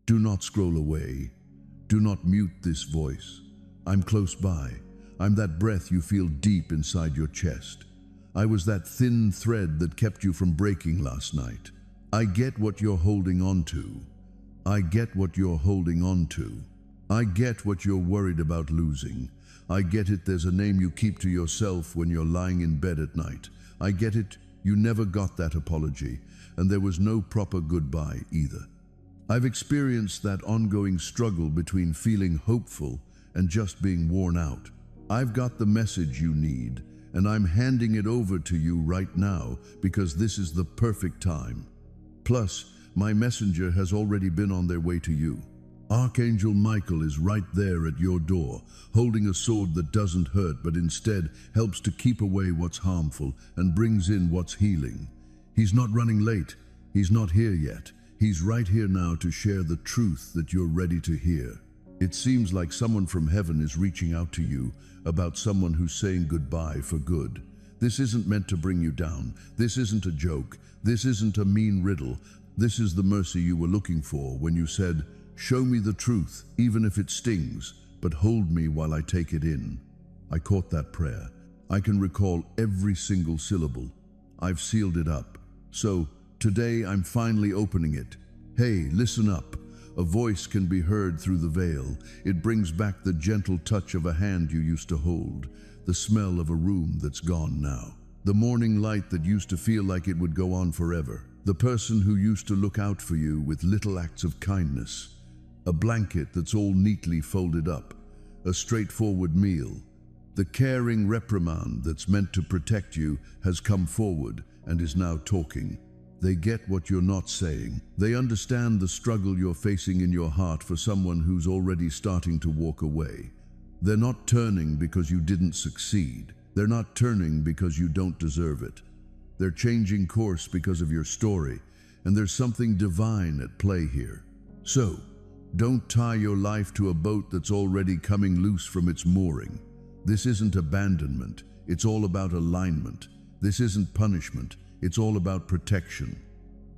Do not scroll away. Do not mute this voice. I'm close by. I'm that breath you feel deep inside your chest. I was that thin thread that kept you from breaking last night. I get what you're holding on to. I get what you're holding on to. I get what you're worried about losing. I get it, there's a name you keep to yourself when you're lying in bed at night. I get it, you never got that apology, and there was no proper goodbye either. I've experienced that ongoing struggle between feeling hopeful and just being worn out. I've got the message you need, and I'm handing it over to you right now because this is the perfect time. Plus, my messenger has already been on their way to you. Archangel Michael is right there at your door, holding a sword that doesn't hurt but instead helps to keep away what's harmful and brings in what's healing. He's not running late. He's not here yet. He's right here now to share the truth that you're ready to hear. It seems like someone from heaven is reaching out to you about someone who's saying goodbye for good. This isn't meant to bring you down. This isn't a joke. This isn't a mean riddle. This is the mercy you were looking for when you said, "Show me the truth, even if it stings, but hold me while I take it in." I caught that prayer. I can recall every single syllable. I've sealed it up. So today I'm finally opening it. Hey, listen up. A voice can be heard through the veil. It brings back the gentle touch of a hand you used to hold, the smell of a room that's gone now, the morning light that used to feel like it would go on forever, the person who used to look out for you with little acts of kindness, a blanket that's all neatly folded up, a straightforward meal. The caring reprimand that's meant to protect you has come forward and is now talking. They get what you're not saying. They understand the struggle you're facing in your heart for someone who's already starting to walk away. They're not turning because you didn't succeed. They're not turning because you don't deserve it. They're changing course because of your story, and there's something divine at play here. So, don't tie your life to a boat that's already coming loose from its mooring. This isn't abandonment. It's all about alignment. This isn't punishment. It's all about protection.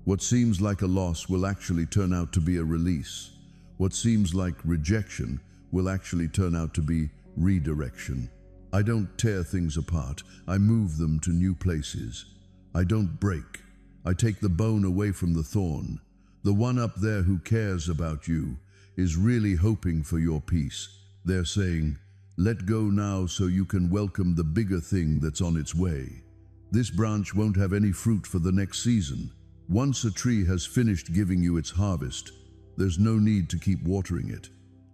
What seems like a loss will actually turn out to be a release. What seems like rejection will actually turn out to be redirection. I don't tear things apart. I move them to new places. I don't break. I take the bone away from the thorn. The one up there who cares about you is really hoping for your peace. They're saying, "Let go now so you can welcome the bigger thing that's on its way." This branch won't have any fruit for the next season. Once a tree has finished giving you its harvest, there's no need to keep watering it.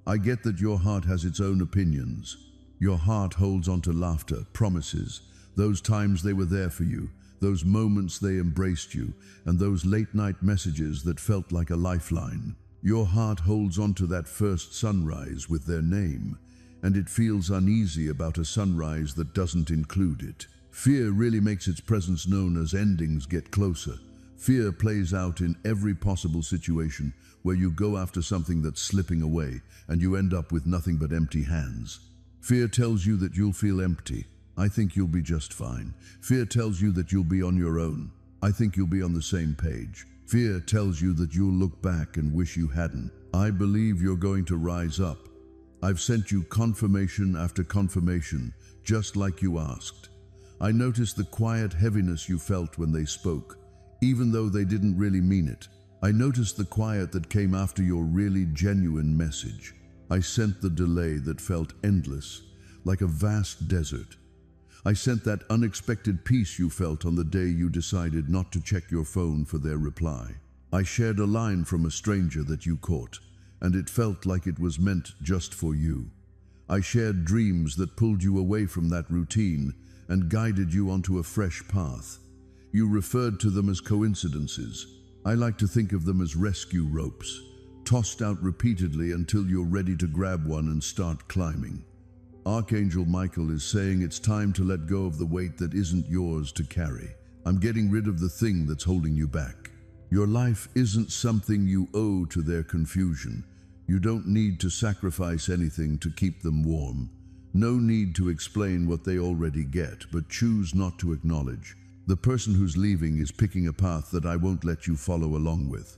I get that your heart has its own opinions. Your heart holds on to laughter, promises, those times they were there for you, those moments they embraced you, and those late-night messages that felt like a lifeline. Your heart holds on to that first sunrise with their name, and it feels uneasy about a sunrise that doesn't include it. Fear really makes its presence known as endings get closer. Fear plays out in every possible situation where you go after something that's slipping away and you end up with nothing but empty hands. Fear tells you that you'll feel empty. I think you'll be just fine. Fear tells you that you'll be on your own. I think you'll be on the same page. Fear tells you that you'll look back and wish you hadn't. I believe you're going to rise up. I've sent you confirmation after confirmation, just like you asked. I noticed the quiet heaviness you felt when they spoke, even though they didn't really mean it. I noticed the quiet that came after your really genuine message. I sent the delay that felt endless, like a vast desert. I sent that unexpected peace you felt on the day you decided not to check your phone for their reply. I shared a line from a stranger that you caught, and it felt like it was meant just for you. I shared dreams that pulled you away from that routine and guided you onto a fresh path. You referred to them as coincidences. I like to think of them as rescue ropes, tossed out repeatedly until you're ready to grab one and start climbing. Archangel Michael is saying it's time to let go of the weight that isn't yours to carry. I'm getting rid of the thing that's holding you back. Your life isn't something you owe to their confusion. You don't need to sacrifice anything to keep them warm. No need to explain what they already get, but choose not to acknowledge. The person who's leaving is picking a path that I won't let you follow along with.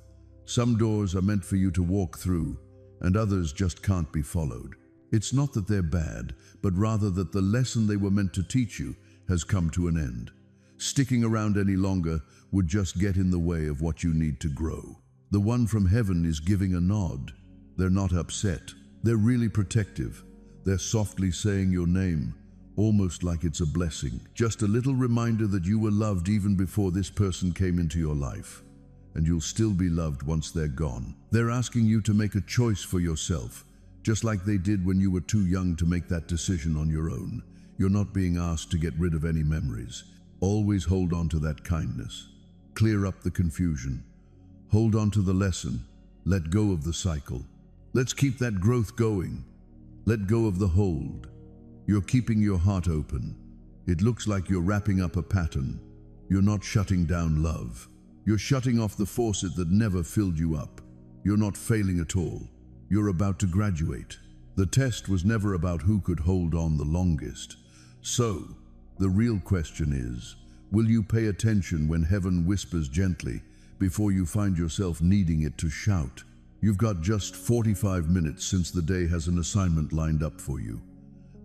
Some doors are meant for you to walk through, and others just can't be followed. It's not that they're bad, but rather that the lesson they were meant to teach you has come to an end. Sticking around any longer would just get in the way of what you need to grow. The one from heaven is giving a nod. They're not upset. They're really protective. They're softly saying your name, almost like it's a blessing. Just a little reminder that you were loved even before this person came into your life. And you'll still be loved once they're gone. They're asking you to make a choice for yourself, just like they did when you were too young to make that decision on your own. You're not being asked to get rid of any memories. Always hold on to that kindness. Clear up the confusion. Hold on to the lesson. Let go of the cycle. Let's keep that growth going. Let go of the hold. You're keeping your heart open. It looks like you're wrapping up a pattern. You're not shutting down love. You're shutting off the faucet that never filled you up. You're not failing at all. You're about to graduate. The test was never about who could hold on the longest. So, the real question is, will you pay attention when heaven whispers gently before you find yourself needing it to shout? You've got just 45 minutes since the day has an assignment lined up for you.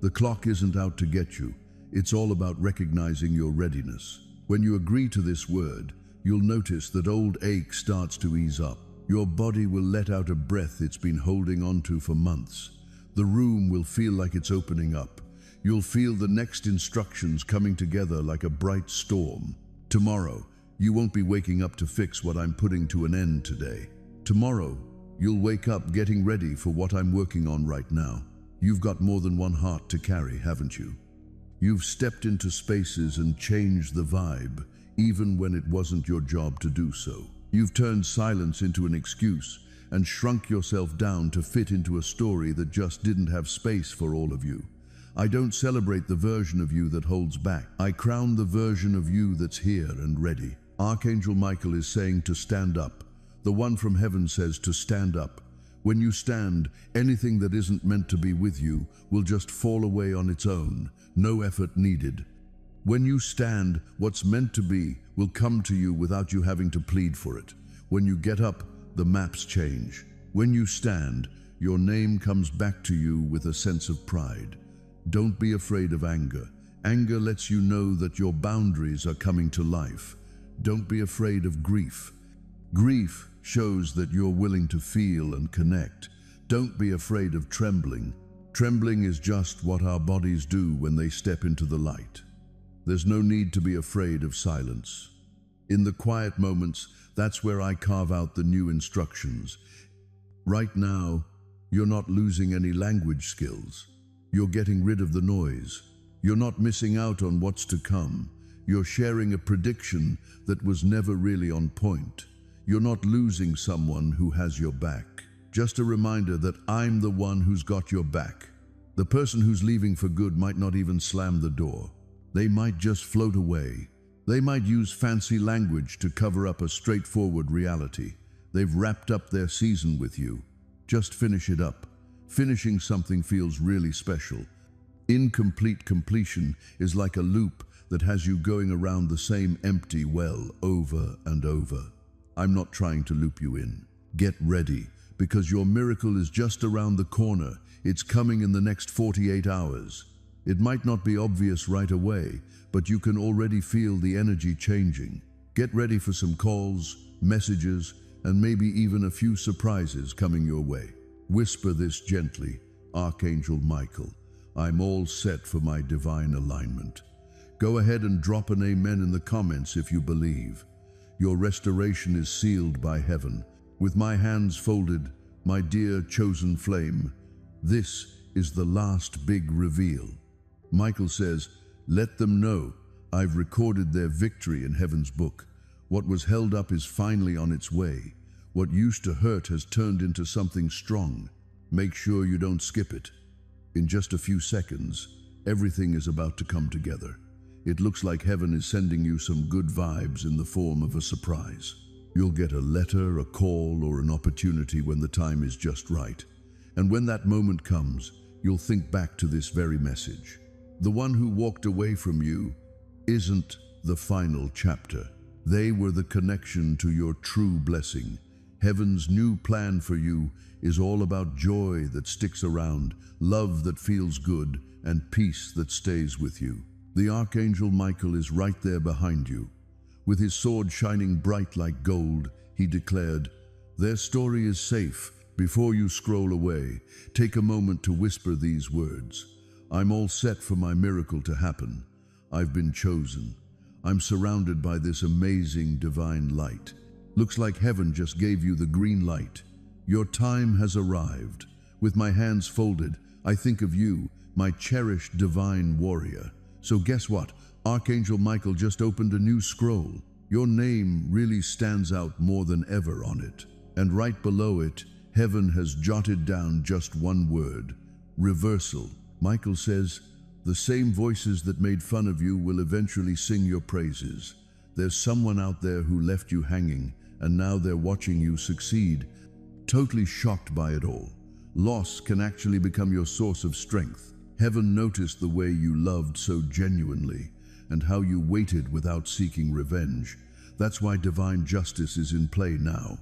The clock isn't out to get you. It's all about recognizing your readiness. When you agree to this word, you'll notice that old ache starts to ease up. Your body will let out a breath it's been holding onto for months. The room will feel like it's opening up. You'll feel the next instructions coming together like a bright storm. Tomorrow, you won't be waking up to fix what I'm putting to an end today. Tomorrow, you'll wake up getting ready for what I'm working on right now. You've got more than one heart to carry, haven't you? You've stepped into spaces and changed the vibe, even when it wasn't your job to do so. You've turned silence into an excuse and shrunk yourself down to fit into a story that just didn't have space for all of you. I don't celebrate the version of you that holds back. I crown the version of you that's here and ready. Archangel Michael is saying to stand up. The one from heaven says to stand up. When you stand, anything that isn't meant to be with you will just fall away on its own, no effort needed. When you stand, what's meant to be will come to you without you having to plead for it. When you get up, the maps change. When you stand, your name comes back to you with a sense of pride. Don't be afraid of anger. Anger lets you know that your boundaries are coming to life. Don't be afraid of grief. Grief shows that you're willing to feel and connect. Don't be afraid of trembling. Trembling is just what our bodies do when they step into the light. There's no need to be afraid of silence. In the quiet moments, that's where I carve out the new instructions. Right now, you're not losing any language skills. You're getting rid of the noise. You're not missing out on what's to come. You're sharing a prediction that was never really on point. You're not losing someone who has your back. Just a reminder that I'm the one who's got your back. The person who's leaving for good might not even slam the door. They might just float away. They might use fancy language to cover up a straightforward reality. They've wrapped up their season with you. Just finish it up. Finishing something feels really special. Incomplete completion is like a loop that has you going around the same empty well over and over. I'm not trying to loop you in. Get ready, because your miracle is just around the corner. It's coming in the next 48 hours. It might not be obvious right away, but you can already feel the energy changing. Get ready for some calls, messages, and maybe even a few surprises coming your way. Whisper this gently, Archangel Michael, I'm all set for my divine alignment. Go ahead and drop an amen in the comments if you believe. Your restoration is sealed by heaven. With my hands folded, my dear chosen flame, this is the last big reveal. Michael says, let them know I've recorded their victory in heaven's book. What was held up is finally on its way. What used to hurt has turned into something strong. Make sure you don't skip it. In just a few seconds, everything is about to come together. It looks like heaven is sending you some good vibes in the form of a surprise. You'll get a letter, a call, or an opportunity when the time is just right. And when that moment comes, you'll think back to this very message. The one who walked away from you isn't the final chapter. They were the connection to your true blessing. Heaven's new plan for you is all about joy that sticks around, love that feels good, and peace that stays with you. The Archangel Michael is right there behind you. With his sword shining bright like gold, he declared, "Their story is safe." Before you scroll away, take a moment to whisper these words. I'm all set for my miracle to happen. I've been chosen. I'm surrounded by this amazing divine light. Looks like heaven just gave you the green light. Your time has arrived. With my hands folded, I think of you, my cherished divine warrior. So guess what? Archangel Michael just opened a new scroll. Your name really stands out more than ever on it. And right below it, heaven has jotted down just one word: reversal. Michael says, the same voices that made fun of you will eventually sing your praises. There's someone out there who left you hanging, and now they're watching you succeed, totally shocked by it all. Loss can actually become your source of strength. Heaven noticed the way you loved so genuinely, and how you waited without seeking revenge. That's why divine justice is in play now.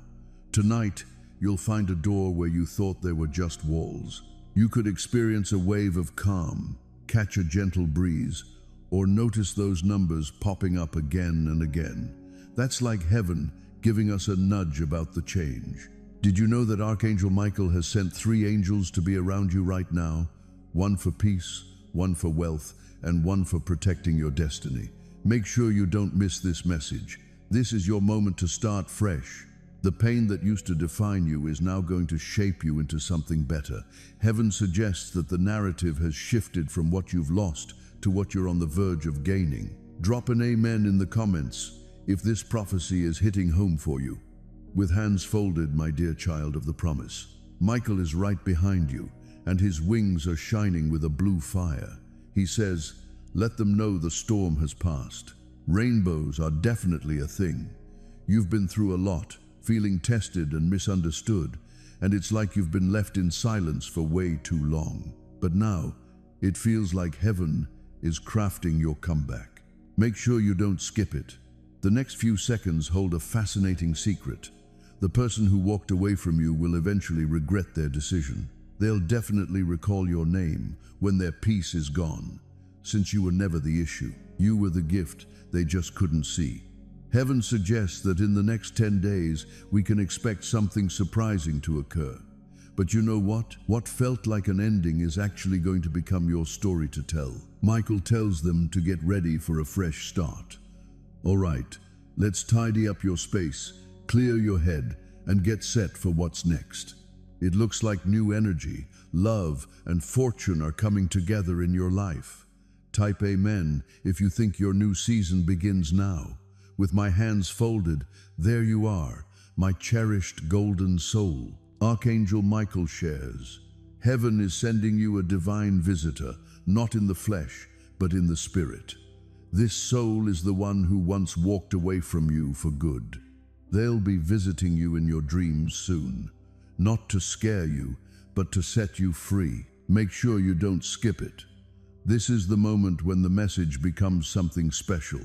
Tonight, you'll find a door where you thought there were just walls. You could experience a wave of calm, catch a gentle breeze, or notice those numbers popping up again and again. That's like heaven giving us a nudge about the change. Did you know that Archangel Michael has sent 3 angels to be around you right now? One for peace, one for wealth, and one for protecting your destiny. Make sure you don't miss this message. This is your moment to start fresh. The pain that used to define you is now going to shape you into something better. Heaven suggests that the narrative has shifted from what you've lost to what you're on the verge of gaining. Drop an amen in the comments if this prophecy is hitting home for you. With hands folded, my dear child of the promise, Michael is right behind you, and his wings are shining with a blue fire. He says, let them know the storm has passed. Rainbows are definitely a thing. You've been through a lot, feeling tested and misunderstood, and it's like you've been left in silence for way too long. But now, it feels like heaven is crafting your comeback. Make sure you don't skip it. The next few seconds hold a fascinating secret. The person who walked away from you will eventually regret their decision. They'll definitely recall your name when their peace is gone. Since you were never the issue, you were the gift they just couldn't see. Heaven suggests that in the next 10 days, we can expect something surprising to occur. But you know what? What felt like an ending is actually going to become your story to tell. Michael tells them to get ready for a fresh start. All right, let's tidy up your space, clear your head, and get set for what's next. It looks like new energy, love, and fortune are coming together in your life. Type amen if you think your new season begins now. With my hands folded, there you are, my cherished golden soul. Archangel Michael shares, heaven is sending you a divine visitor, not in the flesh, but in the spirit. This soul is the one who once walked away from you for good. They'll be visiting you in your dreams soon, not to scare you, but to set you free. Make sure you don't skip it. This is the moment when the message becomes something special.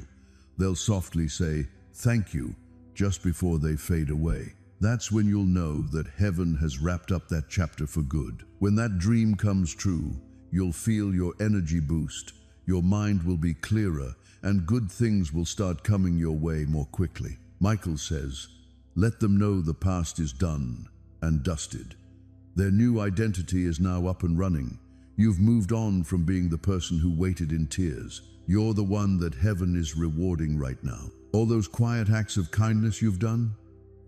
They'll softly say, thank you, just before they fade away. That's when you'll know that heaven has wrapped up that chapter for good. When that dream comes true, you'll feel your energy boost, your mind will be clearer, and good things will start coming your way more quickly. Michael says, let them know the past is done and dusted. Their new identity is now up and running. You've moved on from being the person who waited in tears. You're the one that heaven is rewarding right now. All those quiet acts of kindness you've done,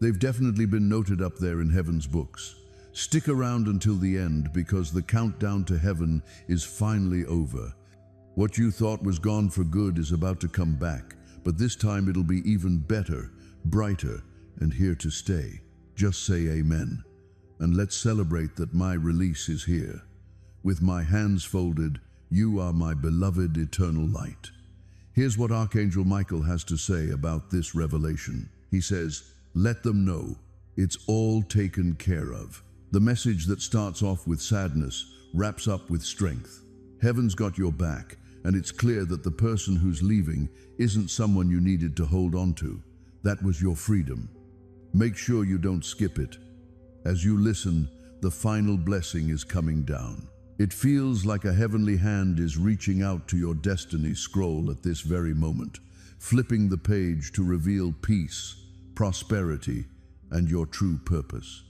they've definitely been noted up there in heaven's books. Stick around until the end because the countdown to heaven is finally over. What you thought was gone for good is about to come back, but this time it'll be even better, brighter, and here to stay. Just say amen. And let's celebrate that my release is here. With my hands folded, you are my beloved eternal light. Here's what Archangel Michael has to say about this revelation. He says, let them know it's all taken care of. The message that starts off with sadness wraps up with strength. Heaven's got your back, and it's clear that the person who's leaving isn't someone you needed to hold on to. That was your freedom. Make sure you don't skip it. As you listen, the final blessing is coming down. It feels like a heavenly hand is reaching out to your destiny scroll at this very moment, flipping the page to reveal peace, prosperity, and your true purpose.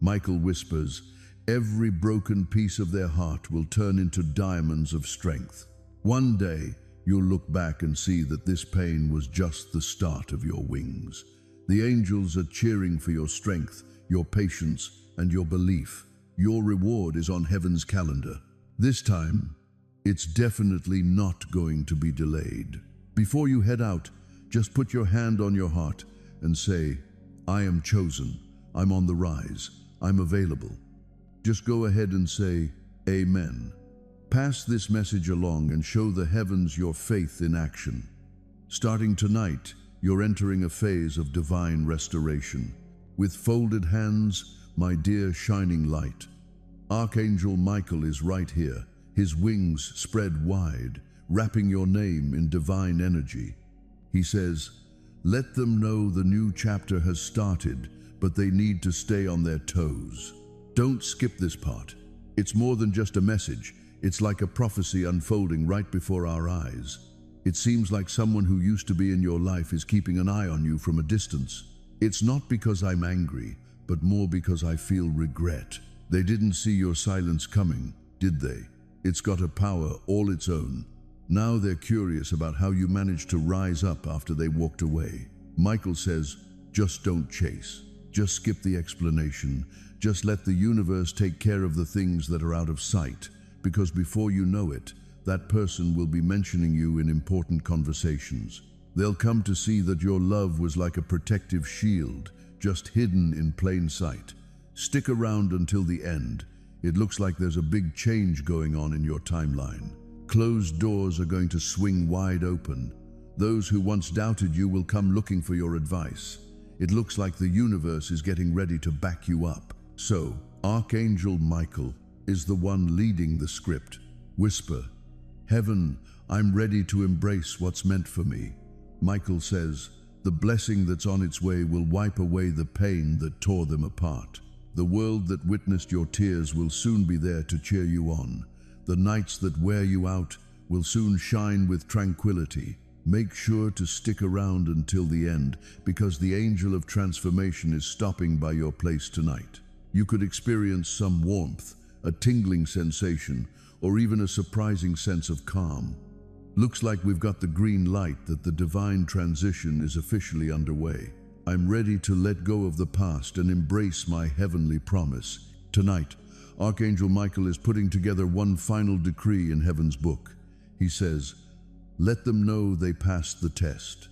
Michael whispers, every broken piece of their heart will turn into diamonds of strength. One day, you'll look back and see that this pain was just the start of your wings. The angels are cheering for your strength, your patience, and your belief. Your reward is on heaven's calendar. This time, it's definitely not going to be delayed. Before you head out, just put your hand on your heart and say, I am chosen, I'm on the rise, I'm available. Just go ahead and say, Amen. Pass this message along and show the heavens your faith in action. Starting tonight, you're entering a phase of divine restoration. With folded hands, my dear shining light, Archangel Michael is right here, his wings spread wide, wrapping your name in divine energy. He says, let them know the new chapter has started, but they need to stay on their toes. Don't skip this part. It's more than just a message. It's like a prophecy unfolding right before our eyes. It seems like someone who used to be in your life is keeping an eye on you from a distance. It's not because I'm angry, but more because I feel regret. They didn't see your silence coming, did they? It's got a power all its own. Now they're curious about how you managed to rise up after they walked away. Michael says, just don't chase. Just skip the explanation. Just let the universe take care of the things that are out of sight, because before you know it, that person will be mentioning you in important conversations. They'll come to see that your love was like a protective shield, just hidden in plain sight. Stick around until the end. It looks like there's a big change going on in your timeline. Closed doors are going to swing wide open. Those who once doubted you will come looking for your advice. It looks like the universe is getting ready to back you up. So, Archangel Michael is the one leading the script. Whisper, Heaven, I'm ready to embrace what's meant for me. Michael says, the blessing that's on its way will wipe away the pain that tore them apart. The world that witnessed your tears will soon be there to cheer you on. The nights that wear you out will soon shine with tranquility. Make sure to stick around until the end, because the angel of transformation is stopping by your place tonight. You could experience some warmth, a tingling sensation, or even a surprising sense of calm. Looks like we've got the green light that the divine transition is officially underway. I'm ready to let go of the past and embrace my heavenly promise. Tonight, Archangel Michael is putting together one final decree in heaven's book. He says, let them know they passed the test.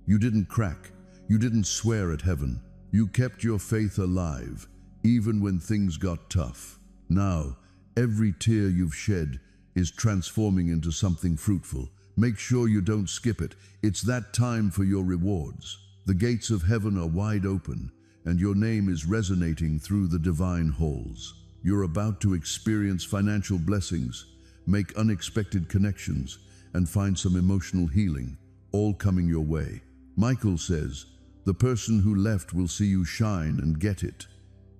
You didn't crack. You didn't swear at heaven. You kept your faith alive, even when things got tough. Now, every tear you've shed is transforming into something fruitful. Make sure you don't skip it. It's that time for your rewards. The gates of heaven are wide open, and your name is resonating through the divine halls. You're about to experience financial blessings, make unexpected connections, and find some emotional healing, all coming your way. Michael says, the person who left will see you shine and get it.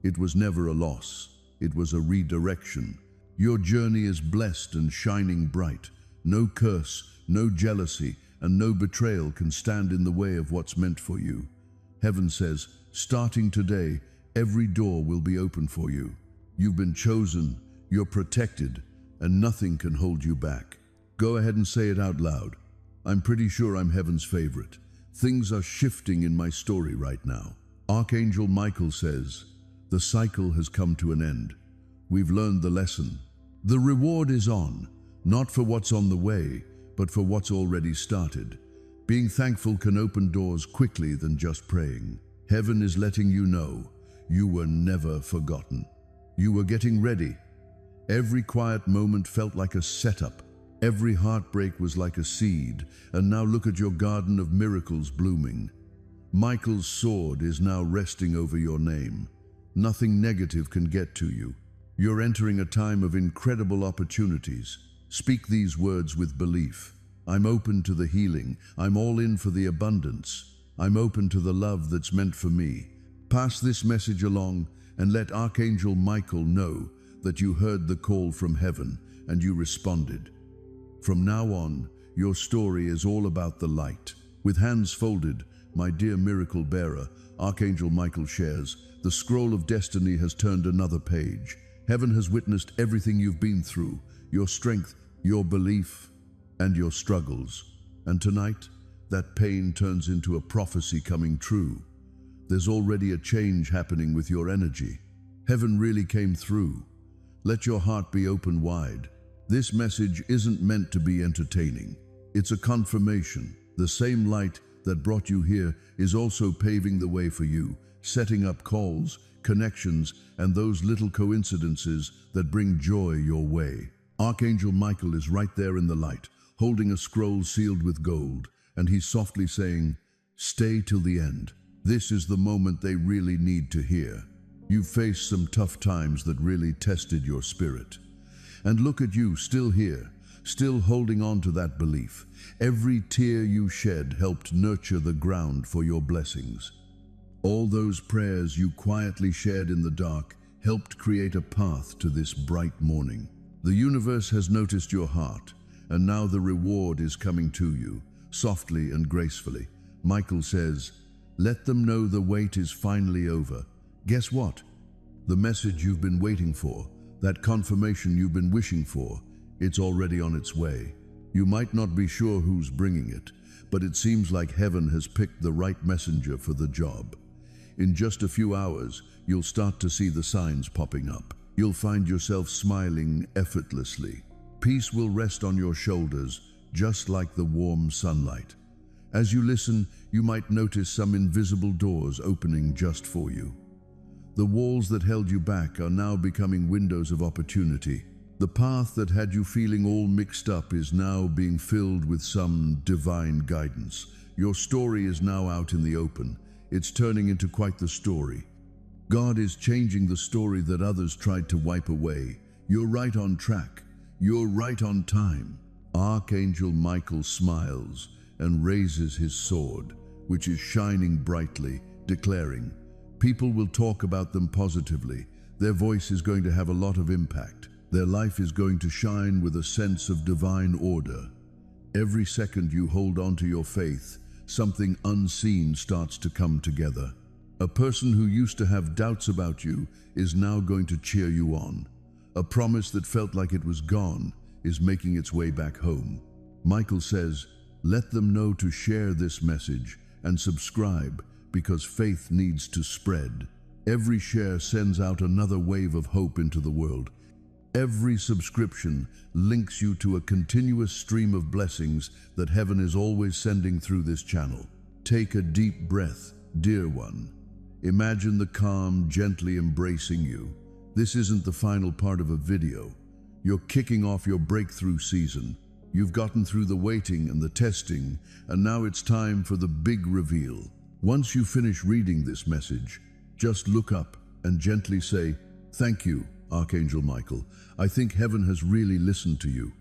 It was never a loss. It was a redirection. Your journey is blessed and shining bright. No curse, no jealousy, and no betrayal can stand in the way of what's meant for you. Heaven says, starting today, every door will be open for you. You've been chosen, you're protected, and nothing can hold you back. Go ahead and say it out loud. I'm pretty sure I'm heaven's favorite. Things are shifting in my story right now. Archangel Michael says, the cycle has come to an end. We've learned the lesson. The reward is on, not for what's on the way, but for what's already started. Being thankful can open doors quickly than just praying. Heaven is letting you know you were never forgotten. You were getting ready. Every quiet moment felt like a setup. Every heartbreak was like a seed, and now look at your garden of miracles blooming. Michael's sword is now resting over your name. Nothing negative can get to you. You're entering a time of incredible opportunities. Speak these words with belief. I'm open to the healing. I'm all in for the abundance. I'm open to the love that's meant for me. Pass this message along and let Archangel Michael know that you heard the call from heaven and you responded. From now on, your story is all about the light. With hands folded, my dear miracle bearer, Archangel Michael shares, the scroll of destiny has turned another page. Heaven has witnessed everything you've been through, your strength, your belief, and your struggles. And tonight, that pain turns into a prophecy coming true. There's already a change happening with your energy. Heaven really came through. Let your heart be open wide. This message isn't meant to be entertaining. It's a confirmation. The same light that brought you here is also paving the way for you, setting up calls, connections, and those little coincidences that bring joy your way. Archangel Michael is right there in the light, holding a scroll sealed with gold, and he's softly saying, "Stay till the end." This is the moment they really need to hear. You've faced some tough times that really tested your spirit. And look at you, still here, still holding on to that belief. Every tear you shed helped nurture the ground for your blessings. All those prayers you quietly shared in the dark helped create a path to this bright morning. The universe has noticed your heart, and now the reward is coming to you, softly and gracefully. Michael says, "Let them know the wait is finally over." Guess what? The message you've been waiting for, that confirmation you've been wishing for, it's already on its way. You might not be sure who's bringing it, but it seems like heaven has picked the right messenger for the job. In just a few hours, you'll start to see the signs popping up. You'll find yourself smiling effortlessly. Peace will rest on your shoulders, just like the warm sunlight. As you listen, you might notice some invisible doors opening just for you. The walls that held you back are now becoming windows of opportunity. The path that had you feeling all mixed up is now being filled with some divine guidance. Your story is now out in the open. It's turning into quite the story. God is changing the story that others tried to wipe away. You're right on track. You're right on time. Archangel Michael smiles and raises his sword, which is shining brightly, declaring, "People will talk about them positively. Their voice is going to have a lot of impact. Their life is going to shine with a sense of divine order." Every second you hold on to your faith, something unseen starts to come together. A person who used to have doubts about you is now going to cheer you on. A promise that felt like it was gone is making its way back home. Michael says, "Let them know to share this message and subscribe, because faith needs to spread." Every share sends out another wave of hope into the world. Every subscription links you to a continuous stream of blessings that heaven is always sending through this channel. Take a deep breath, dear one. Imagine the calm gently embracing you. This isn't the final part of a video. You're kicking off your breakthrough season. You've gotten through the waiting and the testing, and now it's time for the big reveal. Once you finish reading this message, just look up and gently say, "Thank you, Archangel Michael. I think heaven has really listened to you."